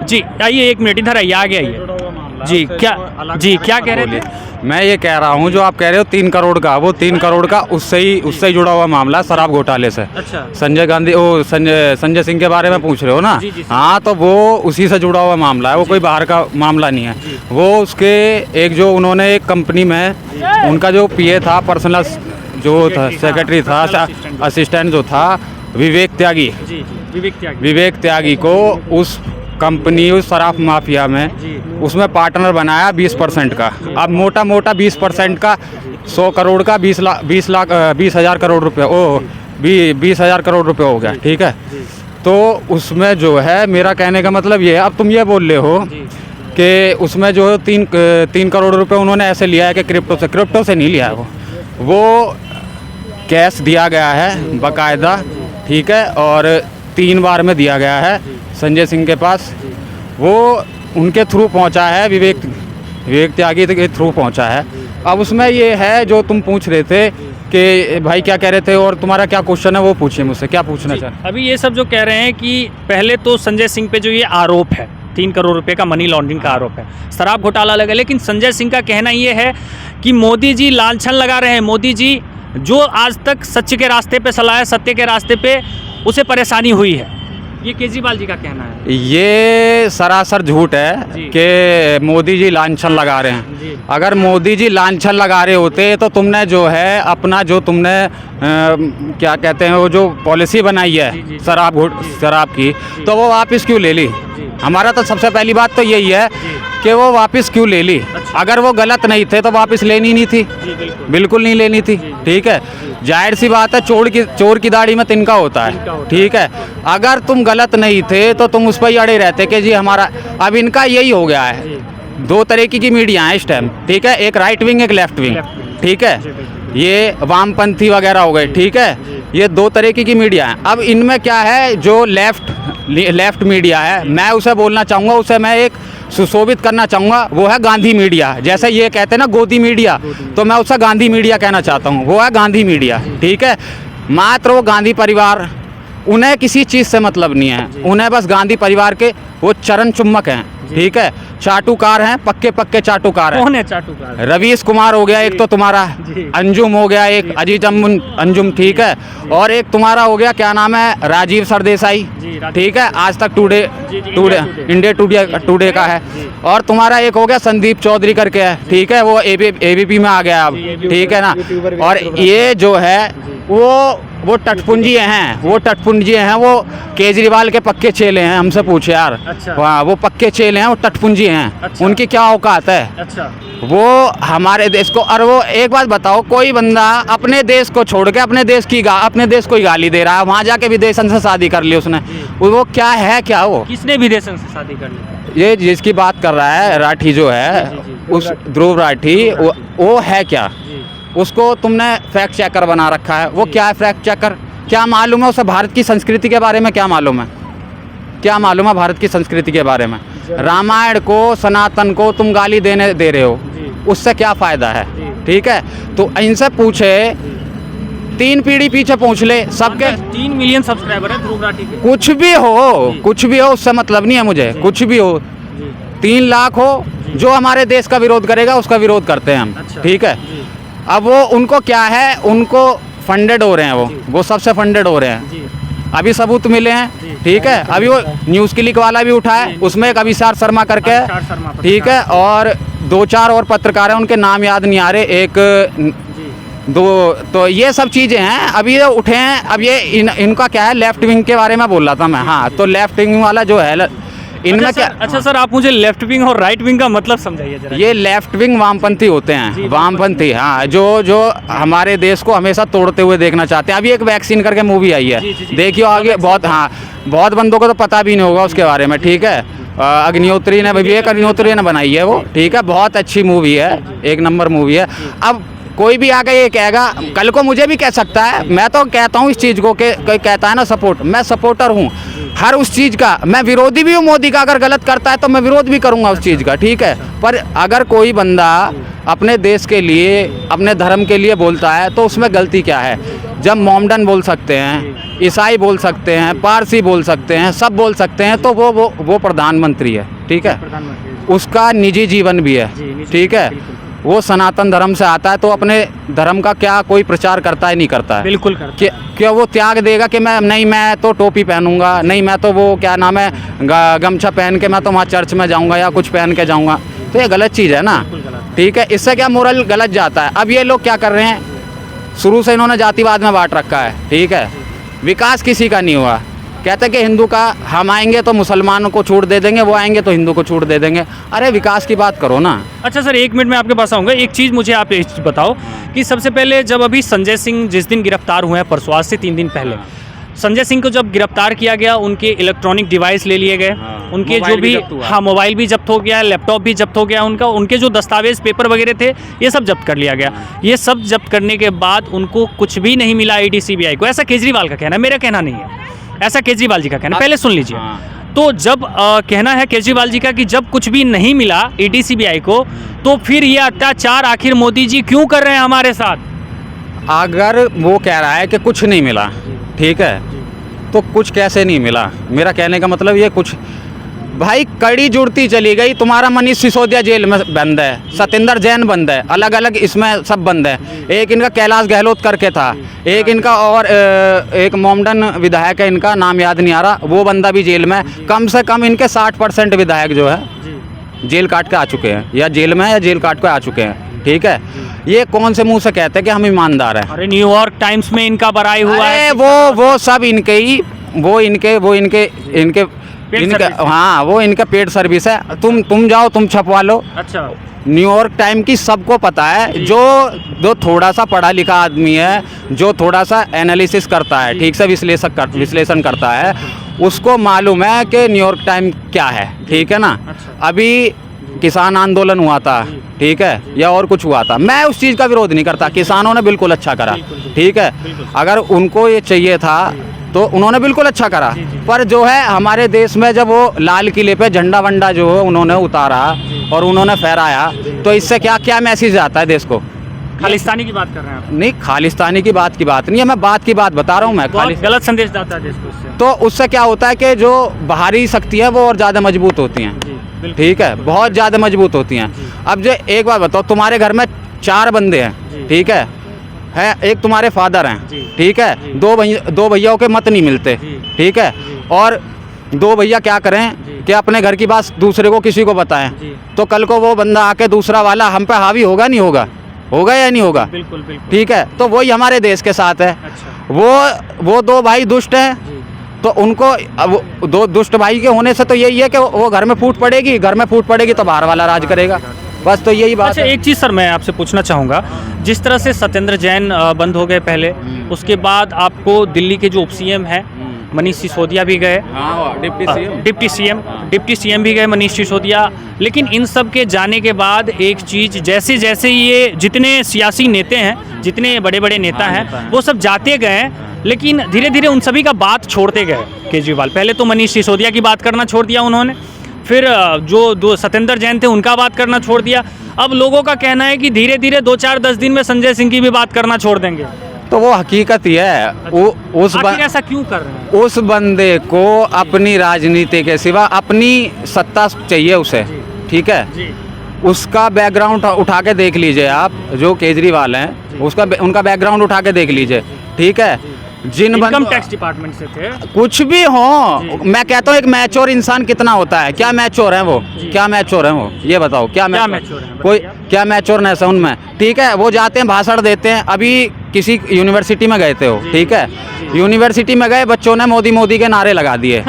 जी आइए, एक मिनट इधर आइए, आगे आइए जी। क्या क्या कह रहे थे? मैं ये कह रहा हूँ जो आप कह रहे हो 3 करोड़ का, वो 3 करोड़ का उससे ही जुड़ा हुआ मामला है, शराब घोटाले से। अच्छा। संजय सिंह के बारे में पूछ रहे हो ना? जी, जी, हाँ, तो वो उसी से जुड़ा हुआ मामला है, वो कोई बाहर का मामला नहीं है। वो उसके एक जो उन्होंने एक कंपनी में उनका जो पीए था, पर्सनल जो था, सेक्रेटरी था, असिस्टेंट जो था, विवेक त्यागी, विवेक त्यागी को उस कंपनी, उस शराब माफिया में उसमें पार्टनर बनाया 20% का। अब मोटा मोटा 20% का 100 करोड़ का 20,000 करोड़ रुपये, 20,000 करोड़ रुपये हो गया। ठीक है, तो उसमें जो है, मेरा कहने का मतलब ये है, अब तुम ये बोल रहे हो कि उसमें जो है 3 करोड़ रुपये उन्होंने ऐसे लिया है कि क्रिप्टो से नहीं लिया है। वो कैश दिया गया है बाकायदा, ठीक है, और 3 बार में दिया गया है संजय सिंह के पास। वो उनके थ्रू पहुंचा है, विवेक त्यागी के थ्रू पहुंचा है। अब उसमें ये है जो तुम पूछ रहे थे कि भाई क्या कह रहे थे और तुम्हारा क्या क्वेश्चन है, वो पूछिए मुझसे, क्या पूछना चाहते? अभी ये सब जो कह रहे हैं कि पहले तो संजय सिंह पे जो ये आरोप है, 3 करोड़ रुपए का मनी लॉन्ड्रिंग का आरोप है, शराब घोटाला लगा, लेकिन संजय सिंह का कहना ये है कि मोदी जी लांछन लगा रहे हैं। मोदी जी जो आज तक सच के रास्ते पे चला है, सत्य के रास्ते पे, उसे परेशानी हुई है, ये केजरीवाल जी का कहना है। ये सरासर झूठ है कि मोदी जी लांछन लगा रहे हैं। अगर मोदी जी लांछन लगा रहे होते तो तुमने जो है अपना जो तुमने क्या कहते हैं वो जो पॉलिसी बनाई है शराब की, तो वो वापस क्यों ले ली? हमारा तो सबसे पहली बात तो यही है कि वो वापस क्यों ले ली। अगर वो गलत नहीं थे तो वापस लेनी नहीं थी, बिल्कुल नहीं लेनी थी। ठीक है, जाहिर सी बात है, चोर की दाढ़ी में तिनका होता है। ठीक है, अगर तुम गलत नहीं थे तो तुम उस पर ही अड़े रहते कि जी हमारा। अब इनका यही हो गया है, 2 तरीके की मीडिया है इस टाइम। ठीक है, एक राइट विंग, एक लेफ्ट विंग। ठीक है, ये वामपंथी वगैरह हो गए। ठीक है, ये 2 तरीके की मीडिया है। अब इनमें क्या है, जो लेफ्ट मीडिया है, मैं उसे बोलना चाहूँगा, उसे मैं एक सुशोभित करना चाहूँगा, वो है गांधी मीडिया। जैसे ये कहते हैं ना गोदी मीडिया, तो मैं उसे गांधी मीडिया कहना चाहता हूँ, वो है गांधी मीडिया। ठीक है, मात्र वो गांधी परिवार, उन्हें किसी चीज़ से मतलब नहीं है, उन्हें बस गांधी परिवार के वो चरण चुम्बक हैं। ठीक है, चाटुकार हैं, पक्के चाटुकार हैं। कौन है चाटुकार? रवीश कुमार हो गया एक, तो तुम्हारा अंजुम हो गया एक, अजीत अंजुम। ठीक है, और एक तुम्हारा हो गया, क्या नाम है, राजीव सरदेसाई। ठीक है, आज तक टुडे इंडिया टुडे का है। और तुम्हारा एक हो गया संदीप चौधरी करके है। ठीक है, वो एबीपी में आ गया अब। ठीक है ना, और ये जो है वो टटपुंजिए हैं, वो केजरीवाल के पक्के चेले हैं। हमसे पूछे यार। अच्छा। हाँ, वो पक्के चेले हैं, वो टटपुंजिए हैं। अच्छा। उनकी क्या औकात है? अच्छा। वो हमारे देश को, और वो एक बात बताओ, कोई बंदा अपने देश को छोड़ के अपने देश को ही गाली दे रहा है, वहाँ जाके विदेशन से शादी कर ली उसने। वो क्या है, क्या वो किसने विदेशन से शादी कर ली? ये जिसकी बात कर रहा है राठी जो है, उस ध्रुव राठी, वो है क्या? उसको तुमने फैक्ट चेकर बना रखा है। वो क्या है फैक्ट चेकर? क्या मालूम है उसे भारत की संस्कृति के बारे में? क्या मालूम है भारत की संस्कृति के बारे में? रामायण को, सनातन को तुम गाली दे रहे हो, उससे क्या फ़ायदा है? ठीक है, तो इनसे पूछे, 3 पीढ़ी पीछे पूछ ले सबके। 3 मिलियन सब्सक्राइबर है ध्रुव राठी के। कुछ भी हो, उससे मतलब नहीं है मुझे। कुछ भी हो, 3 लाख हो, जो हमारे देश का विरोध करेगा उसका विरोध करते हैं हम। ठीक है, अब वो उनको क्या है, उनको फंडेड हो रहे हैं, वो सबसे फंडेड हो रहे हैं। अभी सबूत मिले हैं। ठीक है, अभी वो न्यूज़ क्लिक वाला भी उठा है, उसमें एक अभिषार शर्मा करके। ठीक है, और 2-4 और पत्रकार हैं, उनके नाम याद नहीं आ रहे, एक 2। तो ये सब चीज़ें हैं, अभी ये उठे हैं। अब ये इनका क्या है, लेफ्ट विंग के बारे में बोल रहा था मैं। हाँ, तो लेफ्ट विंग वाला जो है इनमें क्या। अच्छा सर, आप मुझे लेफ्ट विंग और राइट विंग का मतलब समझाइए जरा। ये लेफ्ट विंग वामपंथी होते हैं, वामपंथी। हाँ, जो हमारे देश को हमेशा तोड़ते हुए देखना चाहते हैं। अभी एक वैक्सीन करके मूवी आई है, देखियो आगे। बहुत बंदों को तो पता भी नहीं होगा उसके बारे में। ठीक है, विवेक अग्निहोत्री ने बनाई है वो। ठीक है, बहुत अच्छी मूवी है, 1 नंबर मूवी है। अब कोई भी आके ये कहेगा, कल को मुझे भी कह सकता है। मैं तो कहता हूँ इस चीज़ को कि कोई कहता है ना सपोर्ट, मैं सपोर्टर हूँ हर उस चीज़ का। मैं विरोधी भी हूँ मोदी का, अगर गलत करता है तो मैं विरोध भी करूँगा उस चीज़ का, ठीक है। पर अगर कोई बंदा अपने देश के लिए, अपने धर्म के लिए बोलता है तो उसमें गलती क्या है? जब मोमडन बोल सकते हैं, ईसाई बोल सकते हैं, पारसी बोल सकते हैं, सब बोल सकते हैं, तो वो प्रधानमंत्री है, ठीक है। उसका निजी जीवन भी है, ठीक है। वो सनातन धर्म से आता है तो अपने धर्म का क्या कोई प्रचार करता है? नहीं करता है, बिल्कुल करता है। क्या वो त्याग देगा कि मैं तो टोपी पहनूंगा, नहीं मैं तो वो क्या नाम है गमछा पहन के मैं तो वहाँ चर्च में जाऊंगा या कुछ पहन के जाऊंगा? तो ये गलत चीज़ है ना, ठीक है। इससे क्या मोरल गलत जाता है। अब ये लोग क्या कर रहे हैं, शुरू से इन्होंने जातिवाद में बांट रखा है, ठीक है। विकास किसी का नहीं हुआ। कहते हैं कि हिंदू का, हम आएंगे तो मुसलमानों को छूट दे देंगे, वो आएंगे तो हिंदू को छूट दे देंगे। अरे विकास की बात करो ना। अच्छा सर, 1 मिनट में आपके पास आऊँगा। एक चीज़ मुझे आप बताओ कि सबसे पहले जब अभी संजय सिंह जिस दिन गिरफ्तार हुए हैं, परसों, आज से 3 दिन पहले, संजय सिंह को जब गिरफ्तार किया गया, उनके इलेक्ट्रॉनिक डिवाइस ले लिए गए, उनके जो भी मोबाइल भी जब्त हो गया, लैपटॉप भी जब्त हो गया उनका, उनके जो दस्तावेज पेपर वगैरह थे ये सब जब्त कर लिया गया। ये सब जब्त करने के बाद उनको कुछ भी नहीं मिला ईडी सीबीआई को, ऐसा केजरीवाल का कहना है, मेरा कहना नहीं है, ऐसा केजरीवाल जी का कहना है। पहले सुन लीजिए। तो जब कहना है केजरीवाल जी का कि जब कुछ भी नहीं मिला ईडी सीबीआई को, तो फिर ये अत्याचार आखिर मोदी जी क्यों कर रहे हैं हमारे साथ? अगर वो कह रहा है कि कुछ नहीं मिला, ठीक है, तो कुछ कैसे नहीं मिला? मेरा कहने का मतलब ये कुछ, भाई कड़ी जुड़ती चली गई। तुम्हारा मनीष सिसोदिया जेल में बंद है, सत्येंद्र जैन बंद है, अलग अलग इसमें सब बंद है। एक इनका कैलाश गहलोत करके था, एक इनका और एक मोमडन विधायक है, इनका नाम याद नहीं आ रहा, वो बंदा भी जेल में। कम से कम इनके 60% विधायक जो है जेल काट के आ चुके हैं, या जेल में या जेल काट के आ चुके हैं, ठीक है। ये कौन से मुंह से कहते हैं कि हम ईमानदार हैं? अरे न्यूयॉर्क टाइम्स में इनका बड़ाई हुआ है। वो सब इनके ही, वो इनके हाँ, वो इनका पेड सर्विस है। तुम जाओ, तुम छपवा लो। अच्छा। न्यूयॉर्क टाइम की सबको पता है, जो थोड़ा सा पढ़ा लिखा आदमी है, जो थोड़ा सा एनालिसिस करता है, ठीक से विश्लेषण करता है, उसको मालूम है कि न्यूयॉर्क टाइम क्या है, ठीक है ना। अभी किसान आंदोलन हुआ था, ठीक है, या और कुछ हुआ था, मैं उस चीज़ का विरोध नहीं करता। किसानों ने बिल्कुल अच्छा करा, ठीक है। अगर उनको ये चाहिए था तो उन्होंने बिल्कुल अच्छा करा। पर जो है हमारे देश में जब वो लाल किले पे झंडा वंडा जो है उन्होंने उतारा और उन्होंने फहराया, तो इससे क्या क्या मैसेज आता है देश को? खालिस्तानी की बात कर रहे हैं आप? नहीं, खालिस्तानी की बात नहीं है, मैं बात की बात बता रहा हूँ। मैं गलत संदेश जाता है देश को उससे। तो उससे क्या होता है कि जो बाहरी शक्ति है वो और ज़्यादा मजबूत होती हैं, ठीक है, बहुत ज़्यादा मजबूत होती हैं। अब जो एक बात बताओ, तुम्हारे घर में 4 बंदे हैं, ठीक है, एक तुम्हारे फादर हैं, ठीक है, दो भैयाओं के मत नहीं मिलते, ठीक है, और 2 भैया क्या करें कि अपने घर की बात दूसरे को किसी को बताएं, तो कल को वो बंदा आके दूसरा वाला हम पे हावी होगा नहीं होगा? होगा या नहीं होगा? बिल्कुल बिल्कुल, ठीक है। तो वही हमारे देश के साथ है। अच्छा। वो 2 भाई दुष्ट हैं, तो उनको 2 दुष्ट भाई के होने से तो यही है कि वो घर में फूट पड़ेगी, तो बाहर वाला राज करेगा, बस। तो यही बात। अच्छा, एक चीज़ सर मैं आपसे पूछना चाहूँगा, जिस तरह से सत्येंद्र जैन बंद हो गए पहले, उसके बाद आपको दिल्ली के जो उप सीएम है मनीष सिसोदिया भी गए, डिप्टी सीएम भी गए मनीष सिसोदिया। लेकिन इन सब के जाने के बाद एक चीज़, जैसे जैसे ये जितने सियासी नेता हैं, जितने बड़े बड़े नेता हैं, वो सब जाते गए, लेकिन धीरे धीरे उन सभी का बात छोड़ते गए केजरीवाल। पहले तो मनीष सिसोदिया की बात करना छोड़ दिया उन्होंने, फिर जो सत्येंद्र जैन थे उनका बात करना छोड़ दिया। अब लोगों का कहना है कि धीरे धीरे 2-4-10 दिन में संजय सिंह की भी बात करना छोड़ देंगे। तो वो हकीकत ही है। ऐसा क्यों कर रहे हैं? उस बंदे को अपनी राजनीति के सिवा अपनी सत्ता चाहिए उसे, ठीक है। उसका बैकग्राउंड उठा के देख लीजिए आप, जो केजरीवाल हैं उनका बैकग्राउंड उठा के देख लीजिए, ठीक है। इनकम टैक्स डिपार्टमेंट से थे, कुछ भी हो, मैं कहता हूँ एक मैच्योर इंसान कितना होता है? क्या मैच्योर है वो? क्या मैच्योर है वो? ये बताओ, क्या मैच्योर है? कोई क्या मैच्योरनेस है उनमें? ठीक है, वो जाते हैं भाषण देते हैं। अभी किसी यूनिवर्सिटी में गए थे वो, ठीक है, यूनिवर्सिटी में गए, बच्चों ने मोदी के नारे लगा दिए,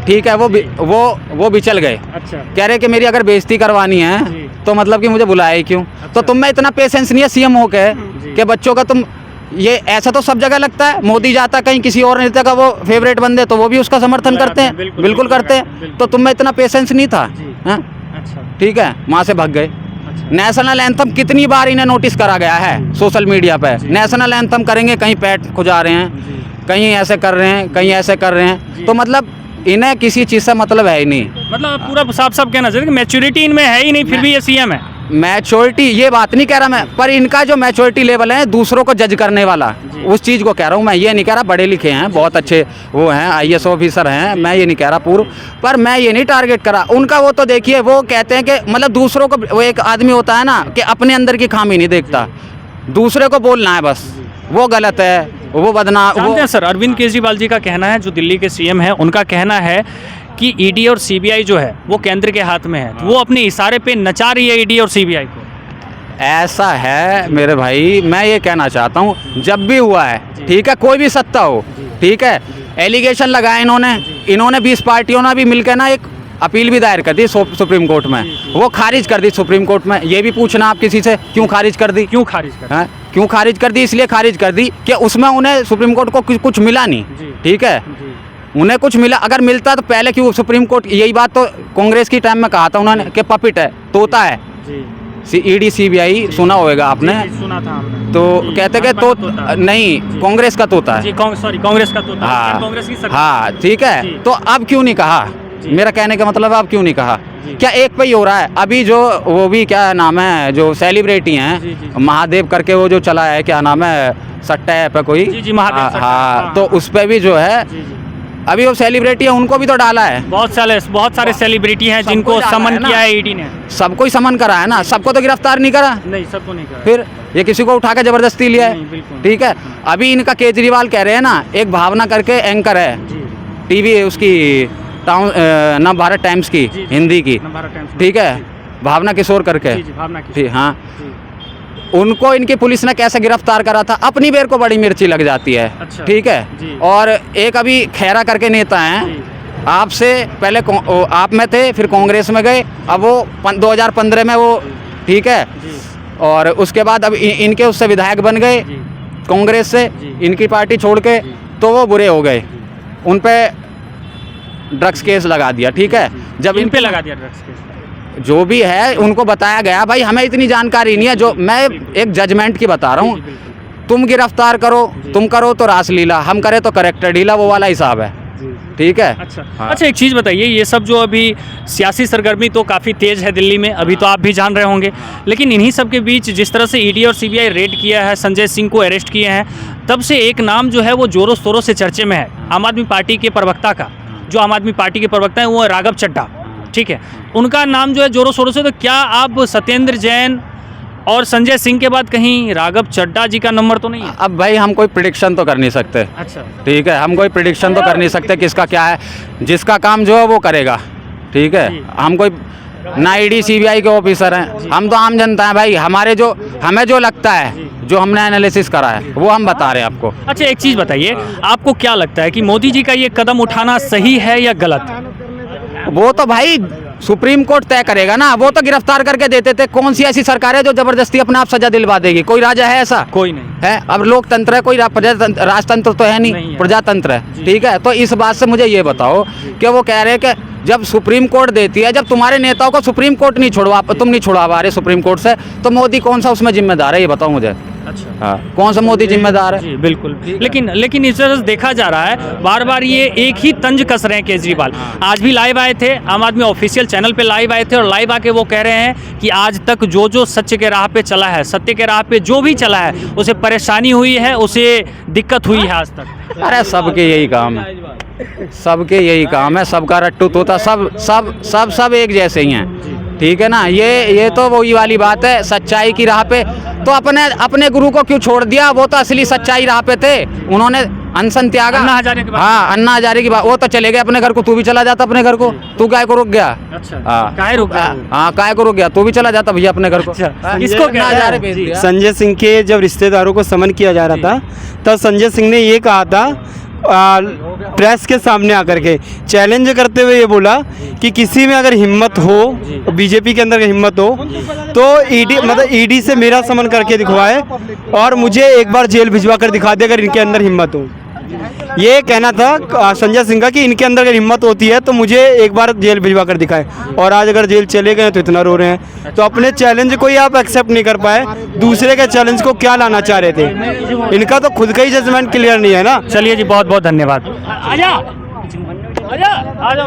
ठीक है, वो बिचल गए, कह रहे कि मेरी अगर बेइज्जती करवानी है तो मतलब कि मुझे बुलाया ही क्यों? तो तुम में इतना पेशेंस नहीं है सीएम हो के कि बच्चों का तुम ये ऐसा तो सब जगह लगता है। मोदी जाता कहीं किसी और नेता का वो फेवरेट बंदे तो वो भी उसका समर्थन करते हैं, बिल्कुल करते हैं। तो तुम में इतना पेशेंस नहीं था, ठीक है, वहाँ से भाग गए। नेशनल एंथम कितनी बार इन्हें नोटिस करा गया है सोशल मीडिया पे। नेशनल एंथम करेंगे, कहीं पैट खुजा रहे हैं, कहीं ऐसे कर रहे हैं, कहीं ऐसे कर रहे हैं। तो मतलब इन्हें किसी चीज़ से मतलब है ही नहीं। मतलब पूरा साफ साफ कहना चाहिए कि मैच्योरिटी इनमें है ही नहीं, फिर भी ये सीएम है। मैच्योरिटी ये बात नहीं कह रहा मैं, पर इनका जो मैच्योरिटी लेवल है दूसरों को जज करने वाला, उस चीज़ को कह रहा हूँ मैं। ये नहीं कह रहा पढ़े लिखे हैं, बहुत अच्छे वो हैं, IAS ऑफिसर हैं, मैं ये नहीं कह रहा पूर्व, पर मैं ये नहीं टारगेट करा उनका। वो तो देखिए वो कहते हैं कि मतलब दूसरों को, वो एक आदमी होता है ना कि अपने अंदर की खामी नहीं देखता, दूसरे को बोलना है बस, वो गलत है, वो बदनाम। जानते हैं सर, अरविंद केजरीवाल जी का कहना है, जो दिल्ली के सीएम हैं, उनका कहना है कि ईडी और सीबीआई जो है वो केंद्र के हाथ में है, तो वो अपने इशारे पे नचा रही है ईडी और सीबीआई को। ऐसा है मेरे भाई, मैं ये कहना चाहता हूँ जब भी हुआ है, ठीक है, कोई भी सत्ता हो, ठीक है, एलिगेशन लगाए इन्होंने 20 पार्टियों ने भी मिलकर ना एक अपील भी दायर कर दी सुप्रीम कोर्ट में, वो खारिज कर दी सुप्रीम कोर्ट में। ये भी पूछना आप किसी से, क्यों खारिज कर दी? क्यों खारिज कर दी? क्यों खारिज कर दी? इसलिए खारिज कर दी कि उसमें उन्हें सुप्रीम कोर्ट को कुछ मिला नहीं, ठीक है, उन्हें कुछ मिला। अगर मिलता तो पहले क्यों सुप्रीम कोर्ट, यही बात तो कांग्रेस की टाइम में कहा था उन्होंने कि पपिट है, तोता है ईडी सीबीआई, सुना होगा आपने, सुना था हमने। तो कहते कि तो नहीं, कांग्रेस का तोता है, सॉरी कांग्रेस का तोता, हाँ, कांग्रेस की सरकार, हाँ, ठीक है। तो अब क्यों नहीं कहा? मेरा कहने का मतलब अब क्यों नहीं कहा? क्या एक पे ही हो रहा है? अभी जो वो भी क्या नाम है, जो सेलिब्रिटी हैं, महादेव करके वो जो चला है, क्या नाम है, सट्टा ऐप है कोई, हाँ, तो उस पे भी जो है अभी वो सेलिब्रिटी है, उनको भी तो डाला है। बहुत सारे सेलिब्रिटी हैं जिनको समन किया है ईडी ने। सबको ही समन करा है ना, सबको तो गिरफ्तार नहीं करा, नहीं सबको नहीं करा, फिर ये किसी को उठा के जबरदस्ती लिया है, ठीक है। अभी इनका केजरीवाल कह रहे हैं ना, एक भावना करके एंकर है टीवी उसकी नव भारत टाइम्स की, हिंदी की, ठीक है, भावना किशोर करके, ठीक, हाँ, उनको इनकी पुलिस ने कैसे गिरफ्तार करा था, अपनी बेर को बड़ी मिर्ची लग जाती है, अच्छा, ठीक है। और एक अभी खैरा करके नेता हैं, आपसे पहले आप में थे, फिर कांग्रेस में गए, अब वो 2015 में वो, ठीक है, और उसके बाद अब इनके उससे विधायक बन गए कांग्रेस से, इनकी पार्टी छोड़ के, तो वो बुरे हो गए, उन पे ड्रग्स केस लगा दिया, ठीक है। जब इन पे लगा दिया ड्रग्स केस, जो भी है उनको बताया गया, भाई हमें इतनी जानकारी नहीं है, जो मैं एक जजमेंट की बता रहा हूँ, तुम गिरफ्तार करो, तुम करो तो रासलीला, हम करें तो करेक्टर ढीला, वो वाला हिसाब है, ठीक है। अच्छा, हाँ। अच्छा, एक चीज़ बताइए, ये सब जो अभी सियासी सरगर्मी तो काफ़ी तेज़ है दिल्ली में, अभी तो आप भी जान रहे होंगे, लेकिन इन्हीं सब के बीच जिस तरह से ईडी और सीबीआई रेड किया है, संजय सिंह को अरेस्ट किए हैं, तब से एक नाम जो है वो जोरों शोरों से चर्चे में है, आम आदमी पार्टी के प्रवक्ता का। जो आम आदमी पार्टी के प्रवक्ता हैं वो राघव चड्ढा, ठीक है, उनका नाम जो है जोरों शोरों से। तो क्या आप सत्येंद्र जैन और संजय सिंह के बाद कहीं राघव चड्ढा जी का नंबर तो नहीं है? अब भाई हम कोई प्रेडिक्शन तो कर नहीं सकते, अच्छा, ठीक है, हम कोई प्रेडिक्शन तो कर नहीं सकते किसका क्या है, जिसका काम जो है वो करेगा, ठीक है। हम कोई ना ईडी सीबीआई के ऑफिसर हैं, हम तो आम जनता है भाई, हमें जो लगता है, जो हमने एनालिसिस करा है, वो हम बता रहे हैं आपको। अच्छा, एक चीज़ बताइए, आपको क्या लगता है कि मोदी जी का ये कदम उठाना सही है या गलत? वो तो भाई सुप्रीम कोर्ट तय करेगा ना, वो तो गिरफ्तार करके देते थे। कौन सी ऐसी सरकार है जो जबरदस्ती अपने आप सजा दिलवा देगी? कोई राजा है ऐसा? कोई नहीं है। अब लोकतंत्र है, कोई राजतंत्र तो है नहीं, प्रजातंत्र है, ठीक है। तो इस बात से मुझे ये बताओ कि वो कह रहे हैं कि जब सुप्रीम कोर्ट देती है, जब तुम्हारे नेताओं को सुप्रीम कोर्ट नहीं तुम नहीं छुड़वा रहे सुप्रीम कोर्ट से, तो मोदी कौन सा उसमें जिम्मेदार है, ये बताओ मुझे। अच्छा, हाँ, कौन सा मोदी जिम्मेदार है? जी बिल्कुल, लेकिन इस तरह से देखा जा रहा है, बार बार ये एक ही तंज कस रहे हैं केजरीवाल। आज भी लाइव आए थे, आम आदमी ऑफिशियल चैनल पे लाइव आए थे, और लाइव आके वो कह रहे हैं कि आज तक जो सच्चे के राह पे चला है, सत्य के राह पे जो भी चला है, उसे परेशानी हुई है, उसे दिक्कत हुई है आज तक। अरे सबके यही काम है, सबके यही काम है, सबका रट्टू तोता, सब एक जैसे ही हैं, ठीक है ना। ये तो वही वाली बात है, सच्चाई की राह पे तो अपने गुरु को क्यों छोड़ दिया? वो तो असली सच्चाई राह पे थे, उन्होंने अनशन त्यागा। अन्ना हजारे की बात, हाँ, अन्ना हजारे की बात, वो तो चले गए अपने घर को, तू भी चला जाता अपने घर को, तू काय को रुक गया? अच्छा, काय रुक गया? हाँ, काय को रुक गया, तू भी चला जाता भैया अपने घर को। इसको क्या हजारे भेज दिया? संजय सिंह के जब रिश्तेदारों को समन किया जा रहा था, तब संजय सिंह ने ये कहा था प्रेस के सामने आकर के चैलेंज करते हुए ये बोला कि किसी में अगर हिम्मत हो, बीजेपी के अंदर हिम्मत हो, तो ईडी से मेरा समन करके दिखवाए और मुझे एक बार जेल भिजवा कर दिखा दे अगर इनके अंदर हिम्मत हो। ये कहना था संजय सिंह का कि इनके अंदर अगर हिम्मत होती है तो मुझे एक बार जेल भिजवा कर दिखाए, और आज अगर जेल चले गए तो इतना रो रहे हैं। तो अपने चैलेंज को ही आप एक्सेप्ट नहीं कर पाए, दूसरे के चैलेंज को क्या लाना चाह रहे थे? इनका तो खुद का ही जजमेंट क्लियर नहीं है ना। चलिए जी, बहुत बहुत धन्यवाद। आजा आजा आजा।